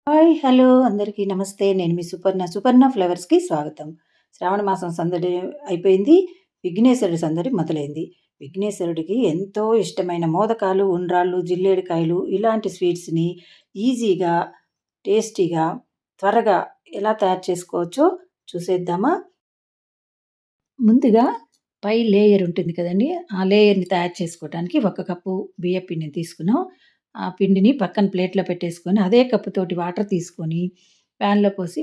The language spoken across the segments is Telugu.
హాయ్! హలో! అందరికీ నమస్తే. నేను మీ సుపర్ణ. సుపర్ణ ఫ్లవర్స్‌కి స్వాగతం. శ్రావణ మాసం సందడి అయిపోయింది. విఘ్నేశ్వరుడి సందడి మొదలైంది. విఘ్నేశ్వరుడికి ఎంతో ఇష్టమైన మోదకాలు, ఉండ్రాళ్ళు, జిల్లేడికాయలు ఇలాంటి స్వీట్స్‌ని ఈజీగా, టేస్టీగా, త్వరగా ఎలా తయారు చేసుకోవచ్చో చూసేద్దామా? ముందుగా పై లేయర్ ఉంటుంది కదండీ! ఆ లేయర్‌ని తయారు చేసుకోవటానికి ఒక కప్పు బియ్యపు పిండిని తీసుకున్నాం. ఆ పిండిని పక్కన ప్లేట్‌లో పెట్టేసుకొని, అదే కప్పుతోటి వాటర్ తీసుకొని ప్యాన్‌లో పోసి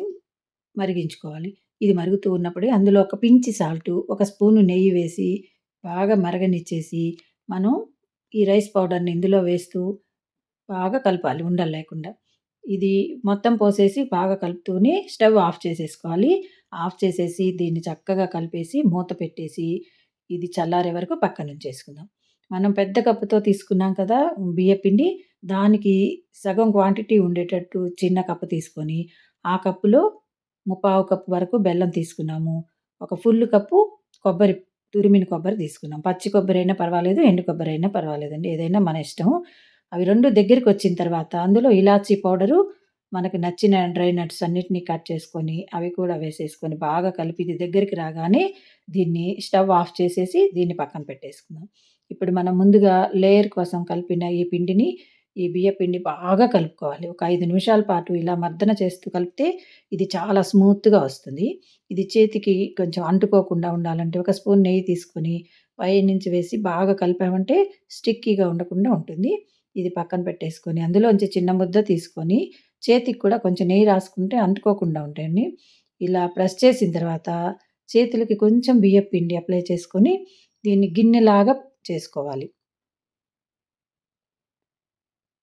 మరిగించుకోవాలి. ఇది మరుగుతూ ఉన్నప్పుడే అందులో ఒక పించి సాల్టు, ఒక స్పూను నెయ్యి వేసి బాగా మరగనిచ్చేసి, మనం ఈ రైస్ పౌడర్‌ని ఇందులో వేస్తూ బాగా కలపాలి ఉండలు లేకుండా. ఇది మొత్తం పోసేసి బాగా కలుపుతూనే స్టవ్ ఆఫ్ చేసేసుకోవాలి. ఆఫ్ చేసేసి దీన్ని చక్కగా కలిపేసి మూత పెట్టేసి, ఇది చల్లారే వరకు పక్కనుంచేసుకుందాం. మనం పెద్ద కప్పుతో తీసుకున్నాం కదా! బియ్యపిండి, దానికి సగం క్వాంటిటీ ఉండేటట్టు చిన్న కప్పు తీసుకొని, ఆ కప్పులో ముప్పావు కప్పు వరకు బెల్లం తీసుకున్నాము. ఒక ఫుల్ కప్పు కొబ్బరి, తురిమిన కొబ్బరి తీసుకున్నాం. పచ్చి కొబ్బరైనా పర్వాలేదు, ఎండు కొబ్బరైనా పర్వాలేదండి. ఏదైనా మన ఇష్టం. అవి 2 దగ్గరికొచ్చిన తర్వాత అందులో ఇలాచీ పౌడరు, మనకు నచ్చిన డ్రై నట్స్ అన్నిటిని కట్ చేసుకొని, అవి కూడా వేసేసుకొని బాగా కలిపి ఇది దగ్గరికి రాగానే దీన్ని స్టవ్ ఆఫ్ చేసేసి దీన్ని పక్కన పెట్టేసుకుందాం. ఇప్పుడు మనం ముందుగా లేయర్ కోసం కలిపిన ఈ పిండిని, ఈ బియ్యపిండి బాగా కలుపుకోవాలి. ఒక 5 నిమిషాల పాటు ఇలా మర్దన చేస్తూ కలిపితే ఇది చాలా స్మూత్‌గా వస్తుంది. ఇది చేతికి కొంచెం అంటుకోకుండా ఉండాలంటే ఒక స్పూన్ నెయ్యి తీసుకొని పైనుంచి వేసి బాగా కలిపామంటే స్టిక్కీగా ఉండకుండా ఉంటుంది. ఇది పక్కన పెట్టేసుకొని, అందులోంచి చిన్న ముద్ద తీసుకొని, చేతికి కూడా కొంచెం నెయ్యి రాసుకుంటే అంటుకోకుండా ఉంటాయండి. ఇలా ప్రెస్ చేసిన తర్వాత, చేతులకి కొంచెం బియ్యపు పిండి అప్లై చేసుకొని, దీన్ని గిన్నెలాగా చేసుకోవాలి.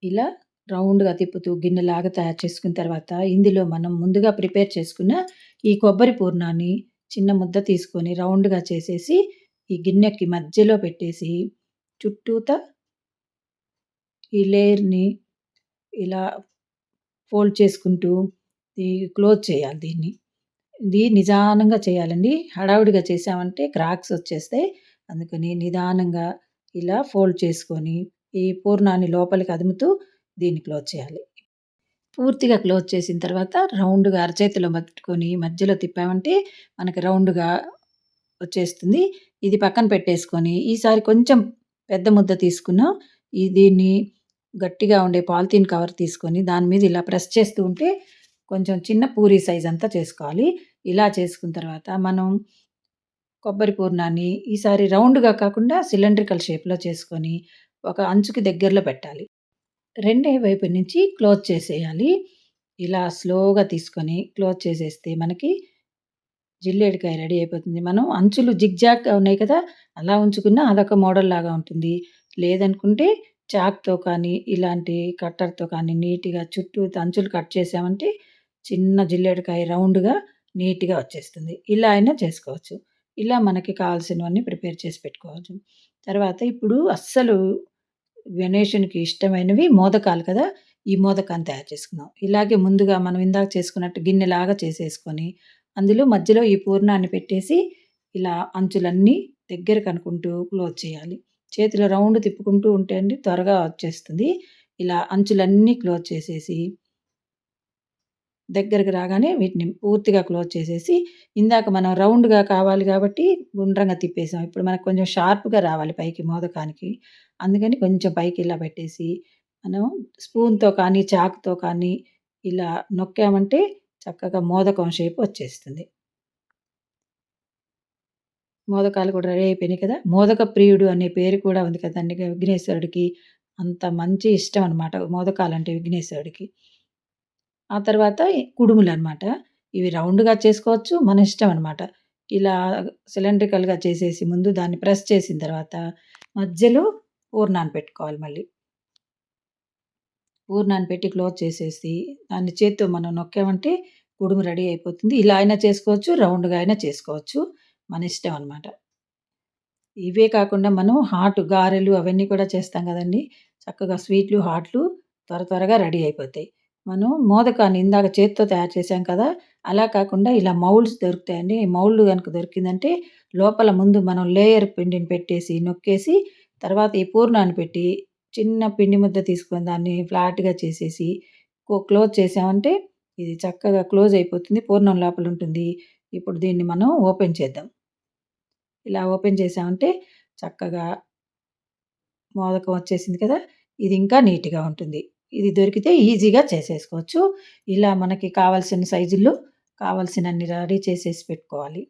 ఇలా రౌండ్‌గా తిప్పుతూ గిన్నెలాగా తయారు చేసుకున్న తర్వాత, ఇందులో మనం ముందుగా ప్రిపేర్ చేసుకున్న ఈ కొబ్బరి పూర్ణాన్ని చిన్న ముద్ద తీసుకొని రౌండ్‌గా చేసేసి, ఈ గిన్నెకి మధ్యలో పెట్టేసి, చుట్టూతా ఈ లేయర్‌ని ఇలా ఫోల్డ్ చేసుకుంటూ ఈ క్లోజ్ చేయాలి దీన్ని. ఇది నిదానంగా చేయాలండి. హడావిడిగా చేశామంటే క్రాక్స్ వచ్చేస్తాయి. అందుకని నిదానంగా ఇలా ఫోల్డ్ చేసుకొని, ఈ పూర్ణాన్ని లోపలికి అదుముతూ దీన్ని క్లోజ్ చేయాలి. పూర్తిగా క్లోజ్ చేసిన తర్వాత రౌండ్‌గా అరచేతిలో పట్టుకొని మధ్యలో తిప్పామంటే మనకి రౌండ్‌గా వచ్చేస్తుంది. ఇది పక్కన పెట్టేసుకొని, ఈసారి కొంచెం పెద్ద ముద్ద తీసుకున్నాం. దీన్ని గట్టిగా ఉండే పాలిథీన్ కవర్ తీసుకొని, దాని మీద ఇలా ప్రెస్ చేస్తూ ఉంటే, కొంచెం చిన్న పూరి సైజ్ అంతా చేసుకోవాలి. ఇలా చేసుకున్న తర్వాత, మనం కొబ్బరి పూర్ణాన్ని ఈసారి రౌండ్‌గా కాకుండా సిలిండ్రికల్ షేప్‌లో చేసుకొని, ఒక అంచుకి దగ్గరలో పెట్టాలి. రెండే వైపు నుంచి క్లోజ్ చేసేయాలి. ఇలా స్లోగా తీసుకొని క్లోజ్ చేసేస్తే మనకి జిల్లేడికాయ రెడీ అయిపోతుంది. మనం అంచులు జిగ్‌జాగ్‌గా ఉన్నాయి కదా! అలా ఉంచుకున్నా అదొక మోడల్‌లాగా ఉంటుంది. లేదనుకుంటే చాక్‌తో కానీ, ఇలాంటి కట్టర్‌తో కానీ నీట్‌గా చుట్టూతా అంచులు కట్ చేసామంటే చిన్న జిల్లేడికాయ రౌండ్‌గా నీట్‌గా వచ్చేస్తుంది. ఇలా అయినా చేసుకోవచ్చు. ఇలా మనకి కావాల్సినవన్నీ ప్రిపేర్ చేసి పెట్టుకోవచ్చు. తర్వాత ఇప్పుడు అస్సలు గణేషునికి ఇష్టమైనవి మోదకాలు కదా! ఈ మోదకాన్ని తయారు చేసుకుందాం. ఇలాగే ముందుగా మనం ఇందాక చేసుకున్నట్టు గిన్నెలాగా చేసేసుకొని, అందులో మధ్యలో ఈ పూర్ణాన్ని పెట్టేసి, ఇలా అంచులన్నీ దగ్గరకనుకుంటూ క్లోజ్ చేయాలి. చేతిలో రౌండ్ తిప్పుకుంటూ ఉంటే అండి త్వరగా వచ్చేస్తుంది. ఇలా అంచులన్నీ క్లోజ్ చేసేసి, దగ్గరికి రాగానే వీటిని పూర్తిగా క్లోజ్ చేసేసి, ఇందాక మనం రౌండ్‌గా కావాలి కాబట్టి గుండ్రంగా తిప్పేసాం. ఇప్పుడు మనకు కొంచెం షార్ప్‌గా రావాలి పైకి మోదకానికి. అందుకని కొంచెం పైకి ఇలా పెట్టేసి, మనం స్పూన్‌తో కానీ, చాకుతో కానీ ఇలా నొక్కామంటే చక్కగా మోదకం షేప్ వచ్చేస్తుంది. మోదకాలు కూడా రెడీ అయిపోయినాయి కదా! మోదక ప్రియుడు అనే పేరు కూడా ఉంది కదండీ విఘ్నేశ్వరుడికి. అంత మంచి ఇష్టం అనమాట మోదకాలంటే విఘ్నేశ్వరుడికి. ఆ తర్వాత కుడుములనమాట. ఇవి రౌండ్‌గా చేసుకోవచ్చు. మన ఇష్టం అనమాట. ఇలా సిలిండ్రికల్‌గా చేసేసి ముందు దాన్ని ప్రెస్ చేసిన తర్వాత మధ్యలో పూర్ణాన్ని పెట్టుకోవాలి మళ్ళీ. పూర్ణాన్ని పెట్టి క్లోజ్ చేసేసి దాన్ని చేత్తో మనం నొక్కామంటే కుడుము రెడీ అయిపోతుంది. ఇలా అయినా చేసుకోవచ్చు. రౌండ్‌గా అయినా చేసుకోవచ్చు. మన ఇష్టం అనమాట. ఇవే కాకుండా మనం గారెలు అవన్నీ కూడా చేస్తాం గదండీ! చక్కగా స్వీట్లు, హాట్లు త్వరగా రెడీ అయిపోతాయి. మనం మోదకాన్ని ఇందాక చేత్తో తయారు చేశాం కదా! అలా కాకుండా ఇలా మౌల్డ్స్ దొరుకుతాయండి. మౌల్డ్ గనుక దొరికిందంటే లోపల ముందు మనం లేయర్ పిండిని పెట్టేసి, నొక్కేసి తర్వాత ఈ పూర్ణాన్ని పెట్టి చిన్న పిండి ముద్ద తీసుకొని దాన్ని ఫ్లాట్‌గా చేసేసి క్లోజ్ చేసామంటే ఇది చక్కగా క్లోజ్ అయిపోతుంది. పూర్ణం లోపల ఉంటుంది. ఇప్పుడు దీన్ని మనం ఓపెన్ చేద్దాం. ఇలా ఓపెన్ చేసామంటే చక్కగా మోదకం వచ్చేసింది కదా! ఇది ఇంకా నీట్‌గా ఉంటుంది. ఇది దొరికితే ఈజీగా చేసేసుకోవచ్చు. ఇలా మనకి కావాల్సిన సైజుల్లో కావాల్సినన్ని రెడీ చేసేసి పెట్టుకోవాలి.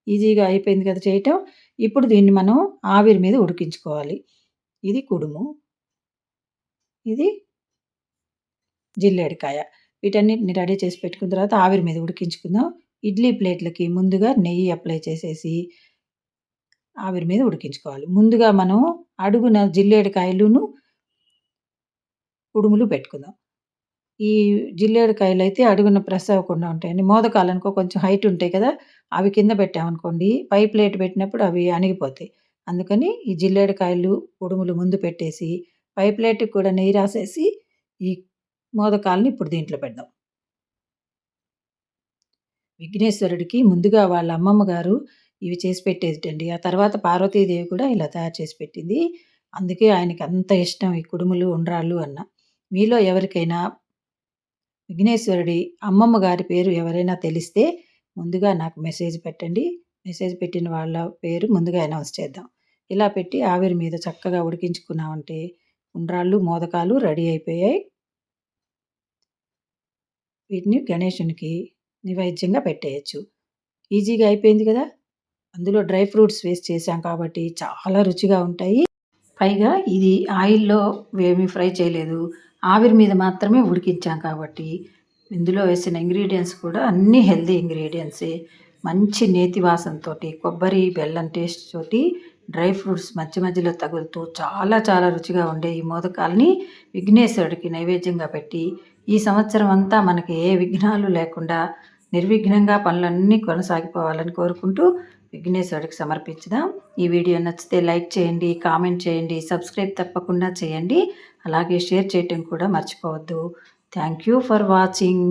ఈజీగా అయిపోయింది కదా చేయటం. ఇప్పుడు దీన్ని మనం ఆవిరి మీద ఉడికించుకోవాలి. ఇది కుడుము. ఇది జిల్లేడికాయ. వీటన్నిటిని రెడీ చేసి పెట్టుకున్న తర్వాత ఆవిరి మీద ఉడికించుకుందాం. ఇడ్లీ ప్లేట్‌లకి ముందుగా నెయ్యి అప్లై చేసేసి ఆవిరి మీద ఉడికించుకోవాలి. ముందుగా మనం అడుగున జిల్లేడికాయలును, కుడుములు పెట్టుకుందాం. ఈ జిల్లేడికాయలైతే అడుగున ప్రెస్ అవ్వకుండా ఉంటాయండి. మోదకాలనుకో కొంచెం హైట్ ఉంటాయి కదా! అవి కింద పెట్టామనుకోండి, పై ప్లేట్ పెట్టినప్పుడు అవి అణిగిపోతాయి. అందుకని ఈ జిల్లేడికాయలు, కుడుములు ముందు పెట్టేసి, పై ప్లేట్‌కి కూడా నెయ్యి రాసేసి, ఈ మోదకాలని ఇప్పుడు దీంట్లో పెడదాం. విఘ్నేశ్వరుడికి ముందుగా వాళ్ళ అమ్మమ్మ గారు ఇవి చేసి పెట్టేదిటండి. ఆ తర్వాత పార్వతీదేవి కూడా ఇలా తయారు చేసి పెట్టింది. అందుకే ఆయనకి అంత ఇష్టం ఈ కుడుములు, ఉండ్రాళ్ళు అన్న. మీలో ఎవరికైనా విఘ్నేశ్వరుడి అమ్మమ్మ గారి పేరు ఎవరైనా తెలిస్తే ముందుగా నాకు మెసేజ్ పెట్టండి. మెసేజ్ పెట్టిన వాళ్ళ పేరు ముందుగా అనౌన్స్ చేద్దాం. ఇలా పెట్టి ఆవిరి మీద చక్కగా ఉడికించుకున్నామంటే ఉండ్రాళ్ళు, మోదకాలు రెడీ అయిపోయాయి. వీటిని గణేశునికి నైవేద్యంగా పెట్టేయొచ్చు. ఈజీగా అయిపోయింది కదా! అందులో డ్రై ఫ్రూట్స్ వేసి చేశాం కాబట్టి చాలా రుచిగా ఉంటాయి. పైగా ఇది ఆయిల్‌లో ఏమి ఫ్రై చేయలేదు. ఆవిరి మీద మాత్రమే ఉడికించాం కాబట్టి ఇందులో వేసిన ఇంగ్రీడియెంట్స్ కూడా అన్నీ హెల్తీ ఇంగ్రీడియెంట్సే. మంచి నేతి వాసనతోటి, కొబ్బరి, బెల్లం టేస్ట్ తోటి, డ్రై ఫ్రూట్స్ మధ్య మధ్యలో తగులుతూ చాలా చాలా రుచిగా ఉండే ఈ మోదకాలని విఘ్నేశ్వరుడికి నైవేద్యంగా పెట్టి, ఈ సంవత్సరం అంతా మనకి ఏ విఘ్నాలు లేకుండా నిర్విఘ్నంగా పనులన్నీ కొనసాగిపోవాలని కోరుకుంటూ విఘ్నేశ్వరుడికి సమర్పించుదాం. ఈ వీడియో నచ్చితే లైక్ చేయండి, కామెంట్ చేయండి, సబ్స్క్రైబ్ తప్పకుండా చేయండి. అలాగే షేర్ చేయటం కూడా మర్చిపోవద్దు. Thank you for watching.